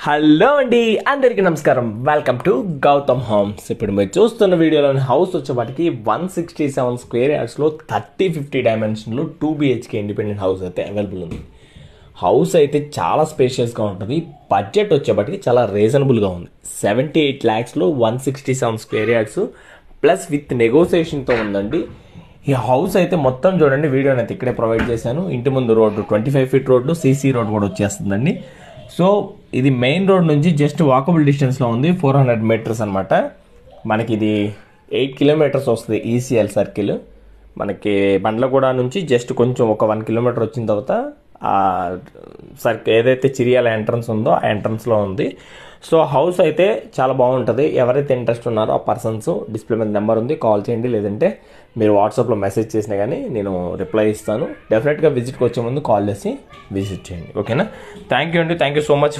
Hello అండి, అందరికీ నమస్కారం. Welcome to Gautam homes. ఇప్పుడు మీరు చూస్తున్న వీడియోలోని హౌస్ వచ్చేపాటికి 167 స్క్వేర్ యార్డ్స్లో 30-50 డైమెన్షన్లో 2 BHK ఇండిపెండెంట్ హౌస్ అయితే అవైలబుల్ ఉంది. హౌస్ అయితే చాలా స్పేషియస్గా ఉంటుంది. బడ్జెట్ వచ్చేపాటికి చాలా రీజనబుల్గా ఉంది. 78 lakhsలో 167 స్క్వేర్ యార్డ్స్ ప్లస్ విత్ నెగోసియేషన్తో ఉందండి. ఈ హౌస్ అయితే మొత్తం చూడండి, వీడియోని అయితే ఇక్కడే ప్రొవైడ్ చేశాను. ఇంటి ముందు road 25 feet road, CC road కూడా వచ్చేస్తుందండి. సో ఇది మెయిన్ రోడ్ నుంచి జస్ట్ వాకబుల్ డిస్టెన్స్లో ఉంది, 400 meters అనమాట. మనకి ఇది 8 kilometers వస్తుంది ECL సర్కిల్. మనకి బండ్లగూడ నుంచి జస్ట్ కొంచెం ఒక 1 kilometer వచ్చిన తర్వాత ఏదైతే చిరియాల ఎంట్రన్స్ ఉందో ఆ ఎంట్రన్స్లో ఉంది. సో హౌస్ అయితే చాలా బాగుంటుంది. ఎవరైతే ఇంట్రెస్ట్ ఉన్నారో ఆ పర్సన్స్ డిస్ప్లే మీద నెంబర్ ఉంది, కాల్ చేయండి. లేదంటే మీరు వాట్సాప్లో మెసేజ్ చేసినా కానీ నేను రిప్లై ఇస్తాను. డెఫినెట్గా విజిట్కి వచ్చే ముందు కాల్ చేసి విజిట్ చేయండి. ఓకేనా? థ్యాంక్ యూ అండి, థ్యాంక్ యూ సో మచ్.